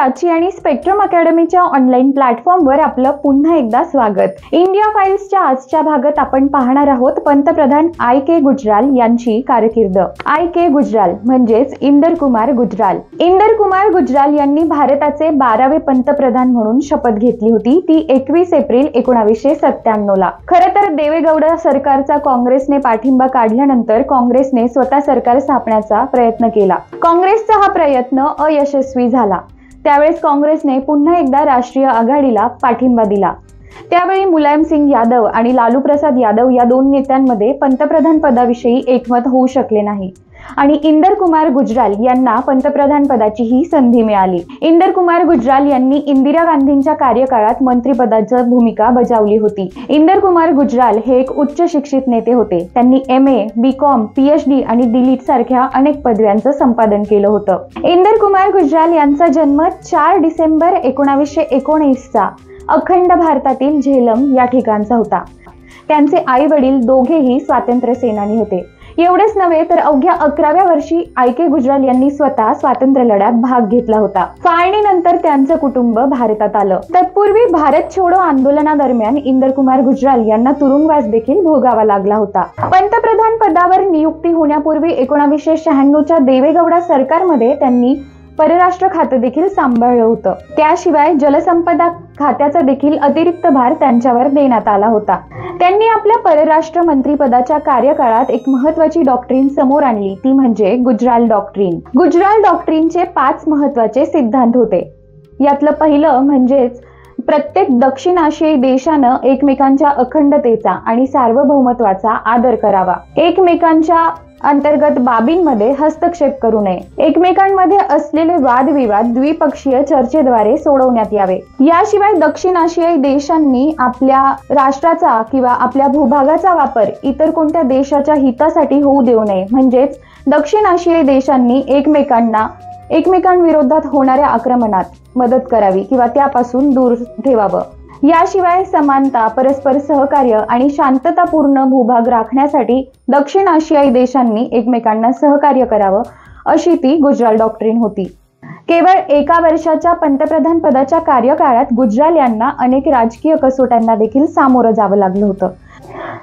प्राची आणि spectrum अकॅडमीच्या online प्लॅटफॉर्मवर आपलं पुन्हा एकदा स्वागत। इंडिया फाइल्सच्या आजच्या भागात आपण पाहणार आहोत पंतप्रधान I.K. गुजराल यांची कारकीर्द। I.K. गुजराल म्हणजेच इंदर कुमार गुजराल। इंदर कुमार गुजराल यांनी भारताचे 12वे पंतप्रधान म्हणून शपथ घेतली होती, ती 21 एप्रिल 1997 ला। खरं तर देवेगौडा सरकारचा काँग्रेसने पाठिंबा काढल्यानंतर काँग्रेसने स्वतः सरकार स्थापण्याचा प्रयत्न केला। काँग्रेसचा हा प्रयत्न अयशस्वी झाला। त्यावेळेस काँग्रेसने पुन्हा एकदा राष्ट्रीय आघाडीला पाठिंबा दिला। त्यावेळी मुलायम सिंग यादव आणि लालू प्रसाद यादव या दोन नेत्यांमध्ये पंतप्रधान पदाविषयी एकमत होऊ शकले नाही आणि इंदर कुमार गुजराल यांना पंतप्रधान पदाची ही संधी मिळाली। इंदर कुमार गुजराल यांनी इंदिरा गांधींच्या कार्यकाळात मंत्रिपदाची भूमिका बजावली होती। इंदर कुमार गुजराल हे एक उच्च शिक्षित नेते होते। त्यांनी MA, BCom, PhD आणि DLit सारख्या अनेक पदव्यांचं संपादन केलं होतं। इंदर कुमार गुजराल यांचा जन्म 4 डिसेंबर 1919 चा अखंड भारतातील झेलम या ठिकाणचा होता। त्यांचे आई वडील दोघेही स्वातंत्र्य सेनानी होते। एवढेच नव्हे तर अवघ्या 11व्या वर्षी I.K. गुजराल यांनी स्वतः स्वातंत्र्य लढ्यात भाग घेतला होता। फाळणीनंतर त्यांचं कुटुंब भारतात आलं। तत्पूर्वी भारत छोडो आंदोलनादरम्यान इंदर कुमार गुजराल यांना तुरुंगवास देखील भोगावा लागला होता। पंतप्रधान पदावर नियुक्ती होण्यापूर्वी 1996 च्या देवेगौडा सरकारमध्ये त्यांनी परराष्ट्र खाते देखील सांभाळलं होतं। त्याशिवाय जलसंपदा खात्याचा देखील अतिरिक्त भार त्यांच्यावर देण्यात आला होता। त्यांनी आपल्या परराष्ट्र मंत्रिपदाच्या कार्यकाळात एक महत्त्वाची डॉक्ट्रीन समोर आणली, ती म्हणजे गुजराल डॉक्ट्रीन। गुजराल डॉक्ट्रीनचे 5 महत्त्वाचे सिद्धांत होते। यातलं पहिलं म्हणजेच प्रत्येक दक्षिण आशियाई देशानं एकमेकांच्या अखंडतेचा आणि सार्वभौमत्वाचा आदर करावा। एकमेकांच्या अंतर्गत बाबींमध्ये हस्तक्षेप करू नये। एकमेकांमध्ये असलेले वादविवाद द्विपक्षीय चर्चेद्वारे सोडवण्यात यावे। याशिवाय दक्षिण आशियाई देशांनी आपल्या राष्ट्राचा किंवा आपल्या भूभागाचा वापर इतर कोणत्या देशाच्या हितासाठी होऊ देऊ नये। म्हणजेच दक्षिण आशियाई देशांनी एकमेकांविरोधात होणाऱ्या आक्रमणात मदत करावी किंवा त्यापासून दूर ठेवावं। याशिवाय समानता, परस्पर सहकार्य आणि शांततापूर्ण भूभाग राखण्यासाठी दक्षिण आशियाई देशांनी एकमेकांना सहकार्य करावं, अशी ती गुजराल डॉक्ट्रीन होती। केवळ 1 वर्षाच्या पंतप्रधान पदाच्या कार्यकाळात गुजराल यांना अनेक राजकीय कसोट्यांना देखील सामोरं जावं लागलं होतं।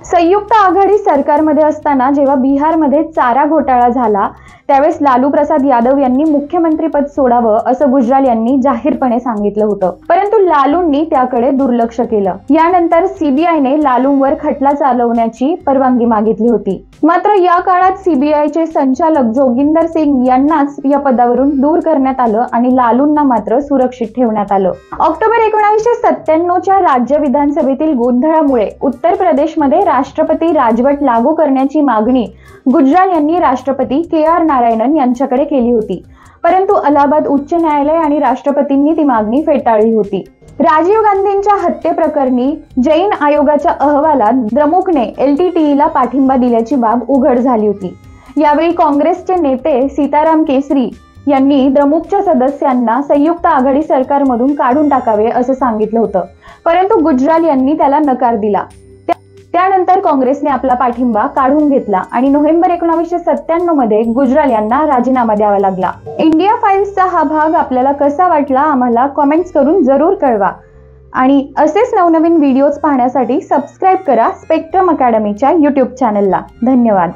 संयुक्त आघाडी सरकारमध्ये असताना जेव्हा बिहारमध्ये चारा घोटाळा झाला, त्यावेळेस लालू प्रसाद यादव यांनी मुख्यमंत्रीपद सोडावं असं गुजराल यांनी जाहीरपणे सांगितलं होतं, परंतु लालूंनी त्याकडे दुर्लक्ष केलं। यानंतर CBIने लालूंवर खटला चालवण्याची परवानगी मागितली होती। मात्र या काळात CBIचे संचालक जोगिंदर सिंग यांनाच या पदावरून दूर करण्यात आलं आणि लालूंना मात्र सुरक्षित ठेवण्यात आलं। ऑक्टोबर 1997 च्या राज्य विधानसभेतील गोंधळामुळे उत्तर प्रदेशमध्ये राष्ट्रपती राजवट लागू करण्याची मागणी गुजराल यांनी राष्ट्रपती KR नारायणन यांच्याकडे केली होती, परंतु अलाहाबाद उच्च न्यायालय आणि राष्ट्रपतींनी ती मागणी फेटाळली होती। राजीव गांधींच्या हत्येप्रकरणी जैन आयोगाच्या अहवालात द्रमुकने LTTEला पाठिंबा दिल्याची बाब उघड झाली होती। यावेळी काँग्रेसचे नेते सीताराम केसरी यांनी द्रमुकच्या सदस्यांना संयुक्त आघाडी सरकारमधून काढून टाकावे असं सांगितलं होतं, परंतु गुजराल यांनी त्याला नकार दिला। त्यानंतर काँग्रेसने आपला पाठिंबा काढून घेतला आणि नोव्हेंबर 1997 मध्ये गुजराल यांना राजीनामा द्यावा लागला। इंडिया फाइल्सचा हा भाग आपल्याला कसा वाटला आम्हाला कमेंट्स करून जरूर कळवा आणि असेच नवनवीन व्हिडिओज पाहण्यासाठी सबस्क्राइब करा स्पेक्ट्रम अकॅडमीच्या YouTube चॅनलला। धन्यवाद।